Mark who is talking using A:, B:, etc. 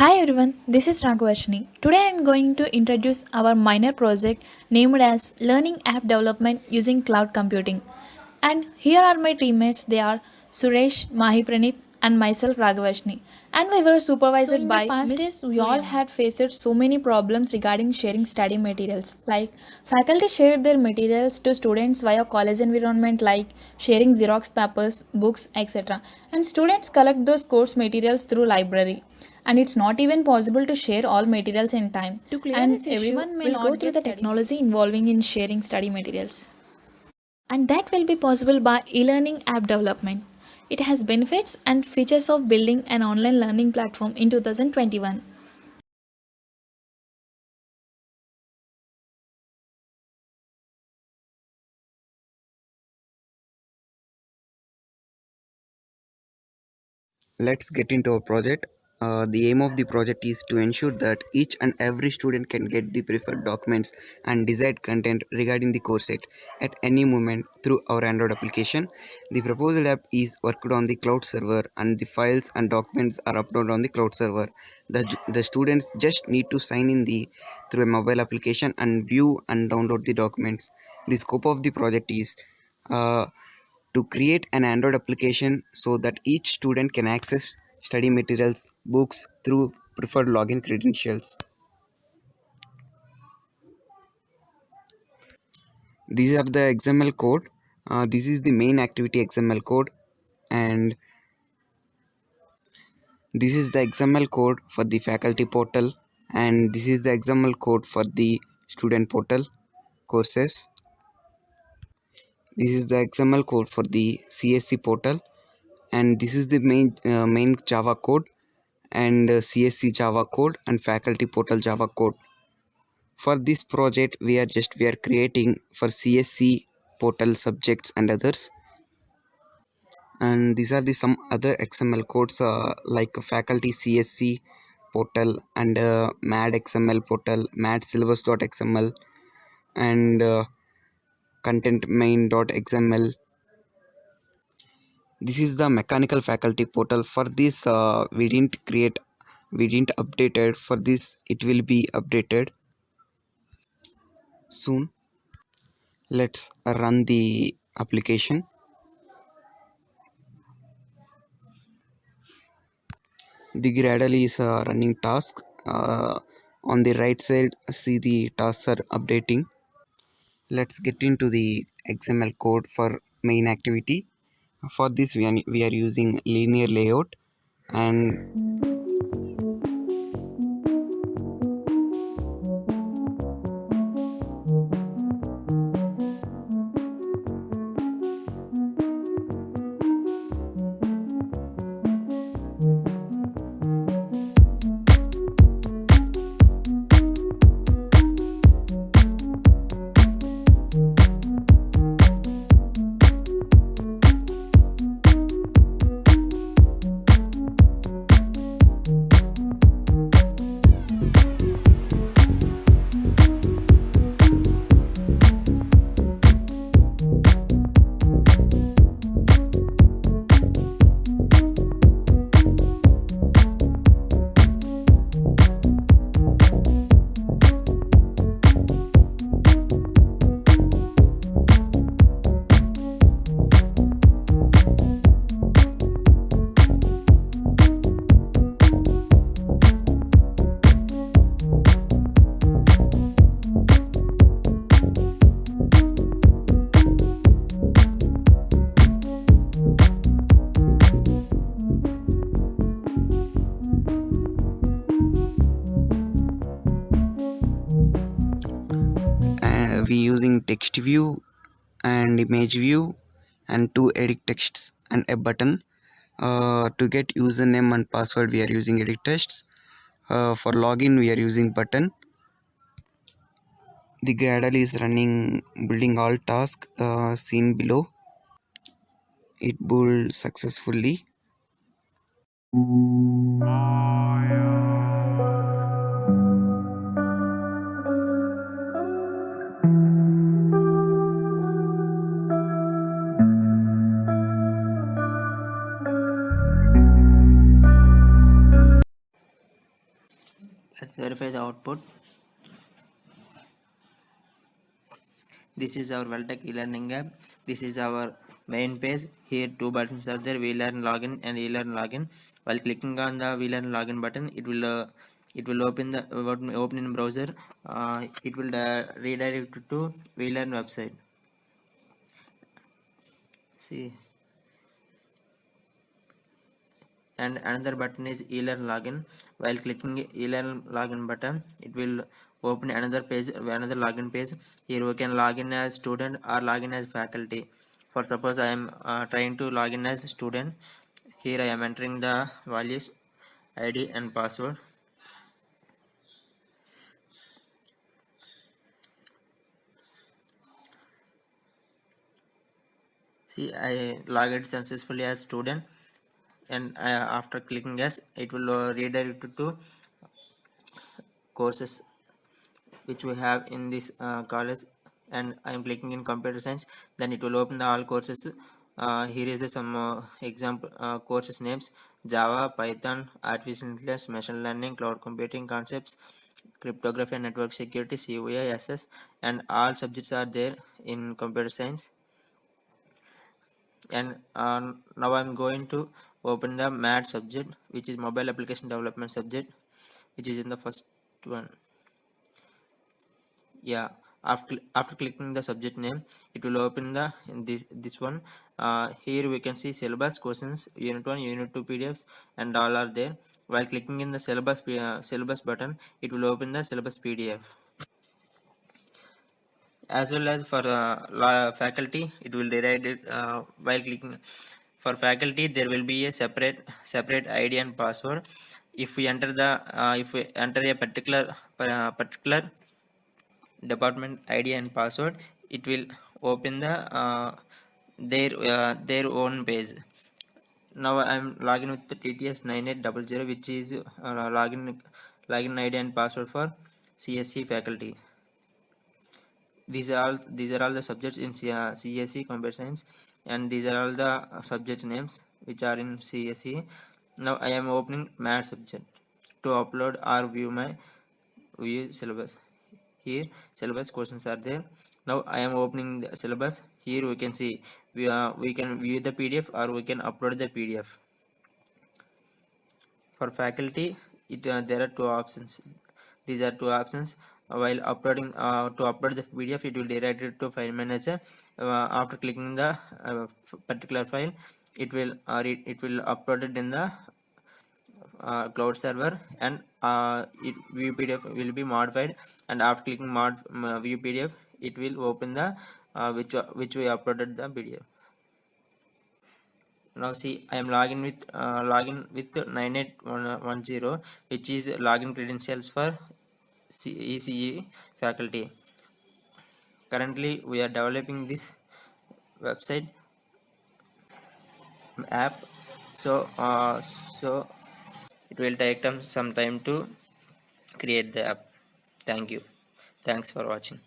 A: Hi everyone, this is Raghavashni. Today I am going to introduce our minor project named as Learning App Development Using Cloud Computing. And here are my teammates. They are Suresh, Mahi Pranit and myself Raghavashni. And we were supervised by past days we all had faced so many problems regarding sharing study materials. Like faculty shared their materials to students via college environment like sharing Xerox papers, books, etc. And students collect those course materials through library and it's not even possible to share all materials in time. To clear and this issue, everyone may not go through the technology involving in sharing study materials. And that will be possible by e-learning app development. It has benefits and features of building an online learning platform in 2021.
B: Let's get into our project. The aim of the project is to ensure that each and every student can get the preferred documents and desired content regarding the course set at any moment through our Android application. The proposed app is worked on the cloud server and the files and documents are uploaded on the cloud server. The students just need to sign in the through a mobile application and view and download the documents. The scope of the project is uh, to create an Android application so that each student can access study materials, books through preferred login credentials. These are the XML code. This is the main activity XML code, and this is the XML code for the faculty portal, and this is the XML code for the student portal courses. This is the XML code for the CSC portal, and this is the main Java code and CSC Java code and faculty portal Java code. For this project we are creating for CSC portal subjects and others, and these are the some other XML codes like faculty CSC portal and mad XML portal, mad syllabus.xml, and content main.xml. This is the mechanical faculty portal. For this we didn't update it. For this it will be updated soon. Let's run the application. The Gradle is a running task. On the right side see the tasks are updating. Let's get into the XML code for main activity. For this we are using linear layout, and we using text view and image view and to edit texts and a button. To get username and password we are using edit tests. For login we are using button. The Gradle is running building all tasks seen below. It built successfully.
C: verify the output. This is our Welltech e-learning app. This is our main page. Here two buttons are there: WeLearn Login and eLearn Login. While clicking on the WeLearn Login button, it will open in browser. It will redirect to WeLearn website. See, and another button is eLearn Login. While clicking eLearn Login button, it will open another page, another login page. Here we can log in as student or log in as faculty. For suppose I am trying to log in as student. Here I am entering the values, ID and password. See, I logged successfully as student, and after clicking yes, it will redirect to courses which we have in this college, and I am clicking in computer science. Then it will open the all courses. Here is the some example courses names: Java, Python, artificial intelligence, machine learning, cloud computing concepts, cryptography and network security, CUI, SS, and all subjects are there in computer science. And now I'm going to open the MAD subject, which is mobile application development subject, which is in the first one. Yeah, after clicking the subject name, it will open the this one. Here we can see syllabus, questions, unit 1, unit 2 PDFs, and all are there. While clicking in the syllabus button, it will open the syllabus PDF. As well as for faculty, it will direct it. While clicking for faculty, there will be a separate ID and password. If we enter a particular department ID and password, it will open the their own page. Now I'm logging with the TTS 9800, which is login ID and password for CSC faculty. These are all the subjects in CSC computer science, and these are all the subject names which are in CSC. Now I am opening math subject to upload or view syllabus. Here syllabus questions are there. Now I am opening the syllabus. Here we can see we can view the PDF or we can upload the PDF. For faculty, there are two options. These are two options. While uploading to upload the PDF, it will direct it to file manager. After clicking the particular file, it will upload it in the cloud server, and view PDF will be modified. And after clicking view PDF, it will open the which we uploaded the PDF. Now see, I am login with 9810, which is login credentials for ECE faculty. Currently we are developing this website app, so so it will take some time to create the app. Thank you. Thanks for watching.